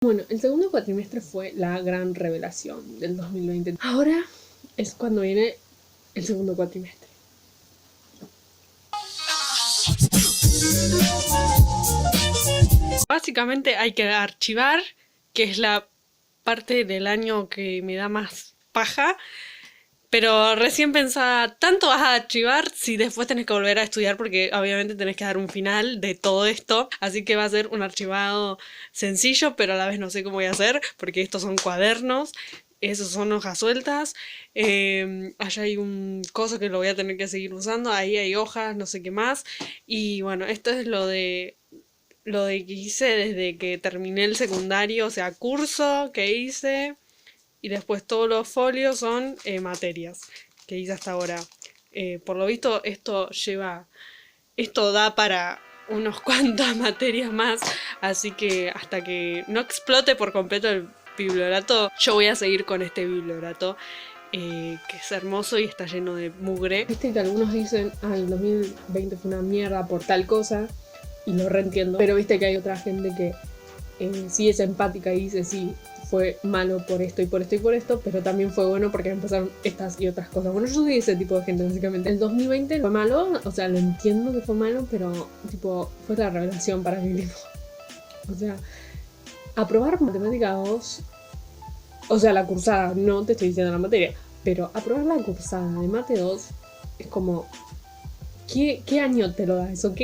Bueno, el segundo cuatrimestre fue la gran revelación del 2020. Ahora es cuando viene el segundo cuatrimestre. Básicamente hay que archivar, que es la parte del año que me da más paja. Pero recién pensaba, ¿tanto vas a archivar si después tenés que volver a estudiar? Porque obviamente tenés que dar un final de todo esto. Así que va a ser un archivado sencillo, pero a la vez no sé cómo voy a hacer, porque estos son cuadernos, esos son hojas sueltas. Allá hay un coso que lo voy a tener que seguir usando. Ahí hay hojas, no sé qué más. Y bueno, esto es lo de que hice desde que terminé el secundario, o sea, curso que hice. Y después todos los folios son materias que hice hasta ahora. Por lo visto esto da para unos cuantas materias más, así que hasta que no explote por completo el bibliorato, yo voy a seguir con este bibliorato, que es hermoso y está lleno de mugre. Viste que algunos dicen, el 2020 fue una mierda por tal cosa, y lo reentiendo, pero viste que hay otra gente que sí es empática y dice, sí, fue malo por esto y por esto y por esto, pero también fue bueno porque empezaron estas y otras cosas. Bueno, yo soy ese tipo de gente, básicamente. El 2020 fue malo, o sea, lo entiendo que fue malo, pero, tipo, fue la revelación para mí, tipo. O sea, aprobar matemática 2, o sea, la cursada, no te estoy diciendo la materia, pero aprobar la cursada de mate 2 es como, ¿qué año te lo da eso?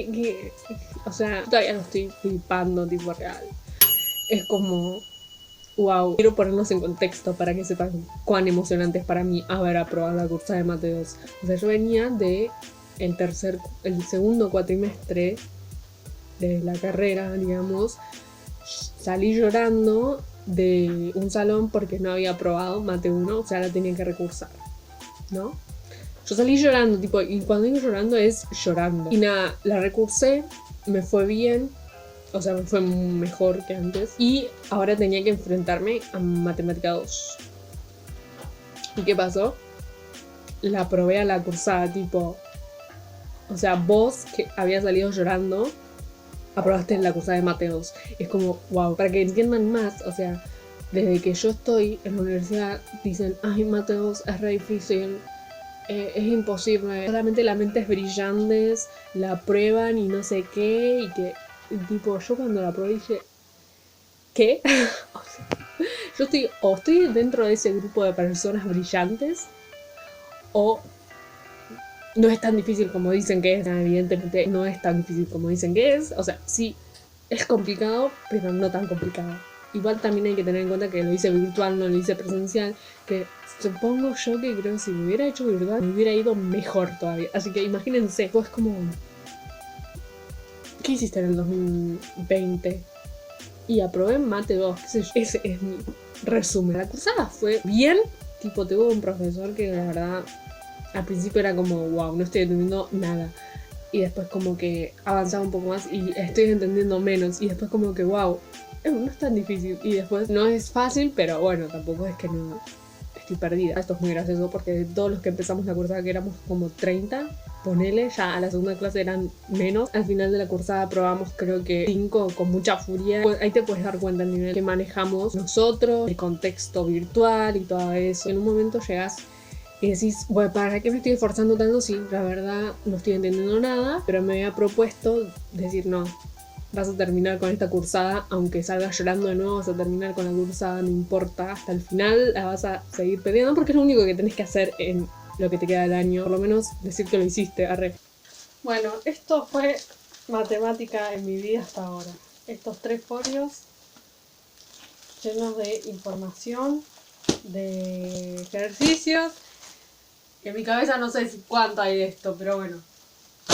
O sea, todavía lo estoy flipando, tipo, real. Es como, wow, quiero ponerlos en contexto para que sepan cuán emocionante es para mí haber aprobado la cursada de mate 2. O sea, yo venía de el segundo cuatrimestre de la carrera, digamos. Salí llorando de un salón porque no había aprobado mate 1, o sea, la tenía que recursar, ¿no? Yo salí llorando, tipo, y cuando digo llorando es llorando. Y nada, la recursé, me fue bien. O sea, me fue mejor que antes. Y ahora tenía que enfrentarme a Matemática 2. ¿Y qué pasó? La aprobé a la cursada, tipo... O sea, vos que habías salido llorando, aprobaste en la cursada de Mate 2. Es como, wow. Para que entiendan más, o sea, desde que yo estoy en la universidad, dicen, ay, Mate 2 es re difícil, es imposible. Solamente las mentes brillantes la aprueban y no sé qué, y que... Tipo, yo cuando la probé dije, ¿qué? O sea, yo estoy dentro de ese grupo de personas brillantes, o no es tan difícil como dicen que es. Evidentemente no es tan difícil como dicen que es. O sea, sí, es complicado, pero no tan complicado. Igual también hay que tener en cuenta que lo hice virtual, no lo hice presencial, que supongo yo que creo que si me hubiera hecho virtual me hubiera ido mejor todavía. Así que imagínense, pues como... ¿Qué hiciste en el 2020? Y aprobé mate 2, qué sé yo. Ese es mi resumen. La cursada fue bien, tipo, tuve un profesor que la verdad al principio era como, wow, no estoy entendiendo nada. Y después como que avanzaba un poco más y estoy entendiendo menos. Y después como que, wow, no es tan difícil. Y después no es fácil, pero bueno, tampoco es que no estoy perdida. Esto es muy gracioso porque de todos los que empezamos la cursada, que éramos como 30, ponele, ya a la segunda clase eran menos. Al final de la cursada probamos creo que 5 con mucha furia. Pues ahí te puedes dar cuenta el nivel que manejamos nosotros, el contexto virtual y todo eso. En un momento llegas y decís, bueno, ¿para qué me estoy esforzando tanto si la verdad no estoy entendiendo nada? Pero me había propuesto decir, no, vas a terminar con esta cursada, aunque salgas llorando de nuevo, vas a terminar con la cursada, no importa, hasta el final la vas a seguir peleando porque es lo único que tenés que hacer en lo que te queda del año, por lo menos decir que lo hiciste, arre. Bueno, esto fue matemática en mi vida hasta ahora. Estos 3 folios llenos de información, de ejercicios, que en mi cabeza no sé cuánto hay de esto, pero bueno.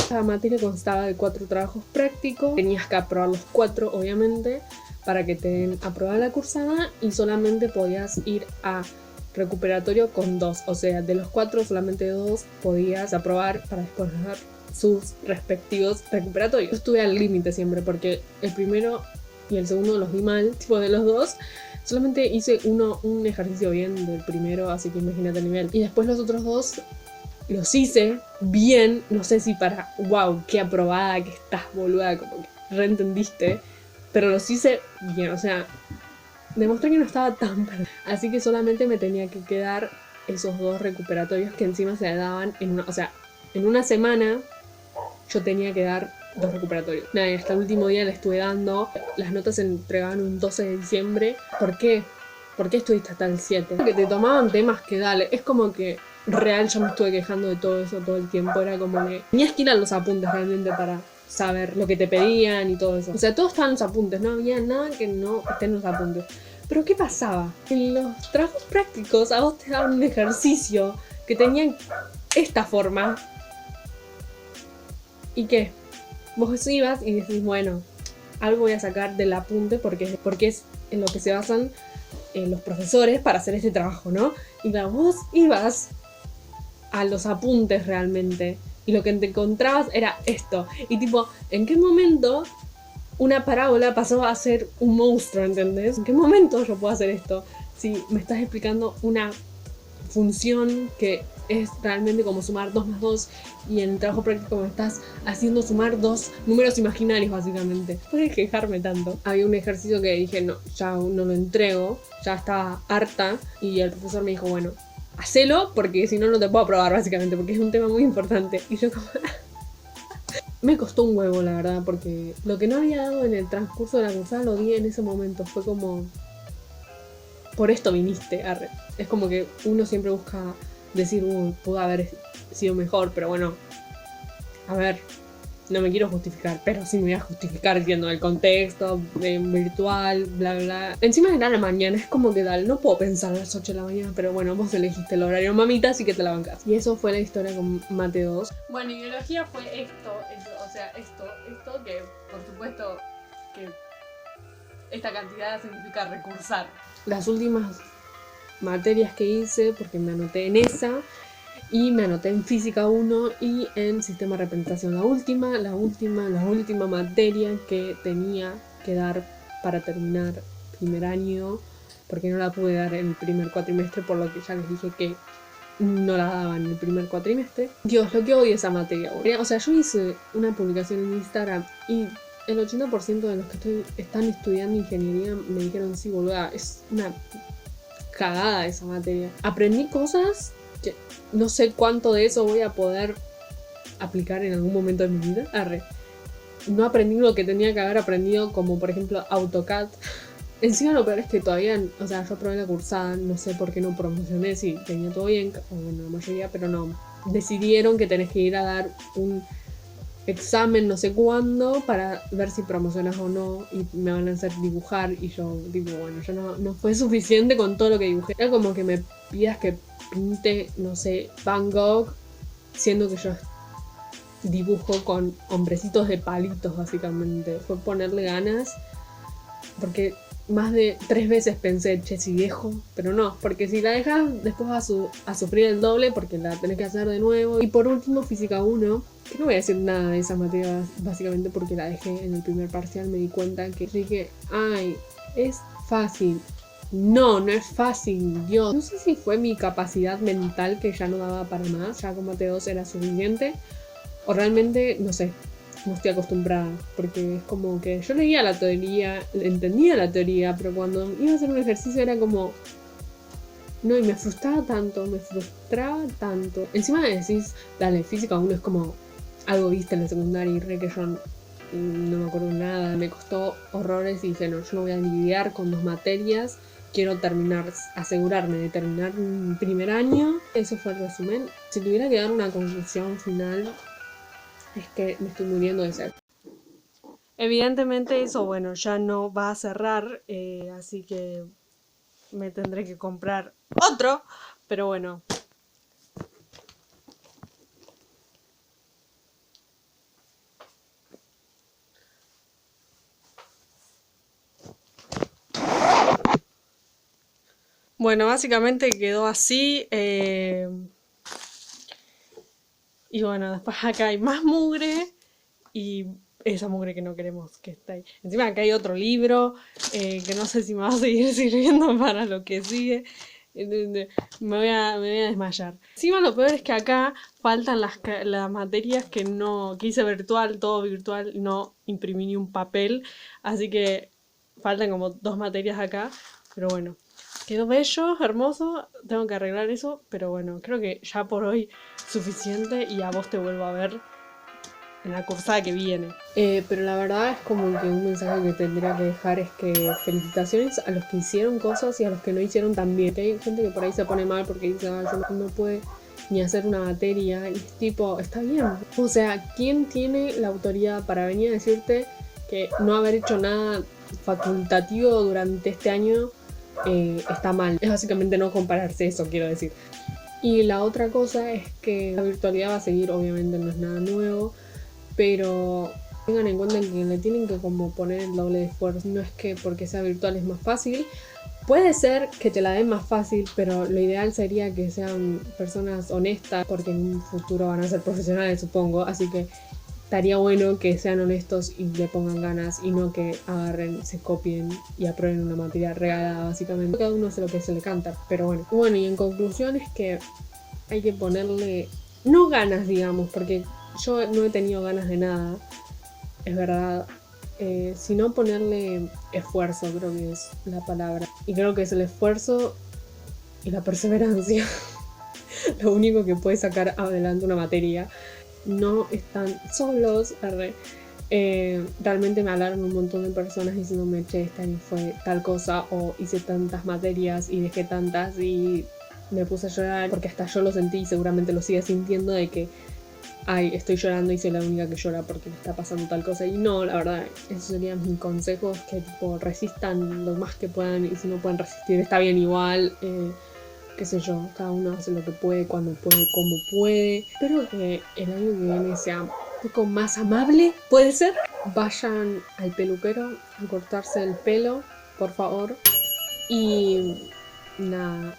Cada materia constaba de 4 trabajos prácticos, tenías que aprobar los 4 obviamente para que te den aprobada la cursada y solamente podías ir a recuperatorio con 2, o sea, de los 4 solamente 2 podías aprobar para después dar sus respectivos recuperatorios. Yo estuve al límite siempre porque el primero y el segundo los di mal, tipo de los 2. Solamente hice un ejercicio bien del primero, así que imagínate el nivel. Y después los otros 2 los hice bien, no sé si para, wow, qué aprobada que estás, boluda, como que reentendiste, pero los hice bien, o sea, demostré que no estaba tan perdida. Así que solamente me tenía que quedar esos 2 recuperatorios que encima se daban en una... O sea, en una semana yo tenía que dar 2 recuperatorios. Nada, y hasta el último día le estuve dando. Las notas se entregaban un 12 de diciembre. ¿Por qué? ¿Por qué estuviste hasta el 7? Que te tomaban temas que dale. Es como que real yo me estuve quejando de todo eso todo el tiempo. Era como que tenías que ir a los apuntes realmente para saber lo que te pedían y todo eso. O sea, todo estaba en los apuntes. No había nada que no esté en los apuntes. Pero ¿qué pasaba? En los trabajos prácticos a vos te daban un ejercicio que tenía esta forma. ¿Y qué? Vos ibas y decís, bueno, algo voy a sacar del apunte porque es en lo que se basan los profesores para hacer este trabajo, ¿no? Y vos ibas a los apuntes realmente y lo que te encontrabas era esto. Y tipo, ¿en qué momento una parábola pasó a ser un monstruo, ¿entendés? ¿En qué momento yo puedo hacer esto? Si me estás explicando una función que es realmente como sumar 2 más 2 y en el trabajo práctico me estás haciendo sumar 2 números imaginarios básicamente. Puedes quejarme tanto. Había un ejercicio que dije, no, ya no lo entrego, ya estaba harta y el profesor me dijo, bueno, hacelo porque si no, no te puedo aprobar básicamente porque es un tema muy importante. Y yo como... Me costó un huevo, la verdad, porque lo que no había dado en el transcurso de la cursada lo di en ese momento. Fue como... Por esto viniste, arre. Es como que uno siempre busca decir, pudo haber sido mejor, pero bueno, a ver, no me quiero justificar, pero sí me voy a justificar diciendo el contexto, virtual, bla, bla. Encima era la mañana, es como que tal, no puedo pensar a las 8 de la mañana, pero bueno, vos elegiste el horario, mamita, así que te la bancas. Y eso fue la historia con Mate 2. Bueno, y biología fue esto que por supuesto que esta cantidad significa recursar. Las últimas materias que hice, porque me anoté en esa, y me anoté en Física 1 y en Sistema de Representación. La última materia que tenía que dar para terminar primer año, porque no la pude dar en el primer cuatrimestre, por lo que ya les dije que no la daba en el primer cuatrimestre. Dios, lo que odio esa materia. O sea, yo hice una publicación en Instagram y el 80% de los que están estudiando ingeniería me dijeron, sí, boluda, es una cagada esa materia. Aprendí cosas que no sé cuánto de eso voy a poder aplicar en algún momento de mi vida. Arre. No aprendí lo que tenía que haber aprendido, como por ejemplo AutoCAD. Encima lo peor es que todavía, o sea, yo probé la cursada, no sé por qué no promocioné, si tenía todo bien, o bueno, la mayoría, pero no. Decidieron que tenés que ir a dar un examen no sé cuándo para ver si promocionas o no y me van a hacer dibujar y yo digo, bueno, ya no fue suficiente con todo lo que dibujé. Era como que me pidas que pinte, no sé, Van Gogh, siendo que yo dibujo con hombrecitos de palitos básicamente. Fue ponerle ganas porque más de 3 veces pensé, che, si dejo, pero no, porque si la dejas después vas a sufrir el doble porque la tenés que hacer de nuevo. Y por último, Física 1, que no voy a decir nada de esa materia básicamente porque la dejé en el primer parcial, me di cuenta que dije, ay, es fácil. No es fácil, Dios. No sé si fue mi capacidad mental que ya no daba para más, ya con Mate 2 era suficiente, o realmente, no sé, no estoy acostumbrada, porque es como que yo leía la teoría, entendía la teoría, pero cuando iba a hacer un ejercicio era como... No, y me frustraba tanto. Encima me decís, dale, Física 1 es como algo viste en la secundaria y re que yo no me acuerdo nada. Me costó horrores y dije, no, yo no voy a lidiar con 2 materias. Quiero asegurarme de terminar mi primer año. Eso fue el resumen. Si tuviera que dar una conclusión final, es que me estoy muriendo de sed. Evidentemente eso, bueno, ya no va a cerrar, así que me tendré que comprar otro, pero bueno. Bueno, básicamente quedó así. Y bueno, después acá hay más mugre. Y esa mugre que no queremos que esté ahí. Encima acá hay otro libro. Que no sé si me va a seguir sirviendo para lo que sigue. Me voy a desmayar. Encima lo peor es que acá faltan las materias que hice virtual, todo virtual, no imprimí ni un papel. Así que faltan como 2 materias acá. Pero bueno, quedó bello, hermoso, tengo que arreglar eso, pero bueno, creo que ya por hoy suficiente y a vos te vuelvo a ver en la cursada que viene. Pero la verdad es como que un mensaje que tendría que dejar es que felicitaciones a los que hicieron cosas y a los que no hicieron también. Hay gente que por ahí se pone mal porque dice, yo no puede ni hacer una materia, y es tipo, está bien. O sea, ¿quién tiene la autoridad para venir a decirte que no haber hecho nada facultativo durante este año está mal? Es básicamente no compararse eso, quiero decir. Y la otra cosa es que la virtualidad va a seguir, obviamente no es nada nuevo, pero tengan en cuenta que le tienen que como poner el doble de esfuerzo. No es que porque sea virtual es más fácil. Puede ser que te la den más fácil, pero lo ideal sería que sean personas honestas, porque en un futuro van a ser profesionales, supongo. Así que estaría bueno que sean honestos y le pongan ganas y no que agarren, se copien y aprueben una materia regalada, básicamente. Cada uno hace lo que se le canta, pero bueno. Bueno, y en conclusión es que hay que ponerle, no ganas, digamos, porque yo no he tenido ganas de nada, es verdad, sino ponerle esfuerzo, creo que es la palabra. Y creo que es el esfuerzo y la perseverancia lo único que puede sacar adelante una materia. No están solos, realmente me hablaron un montón de personas diciéndome, che, este año fue tal cosa, o hice tantas materias y dejé tantas y me puse a llorar, porque hasta yo lo sentí y seguramente lo sigue sintiendo, de que ay, estoy llorando y soy la única que llora porque me está pasando tal cosa. Y no, la verdad, esos serían mis consejos, que tipo resistan lo más que puedan, y si no pueden resistir está bien igual, qué sé yo, cada uno hace lo que puede, cuando puede, como puede. Espero que el año que viene sea un poco más amable, puede ser. Vayan al peluquero a cortarse el pelo, por favor. Y nada,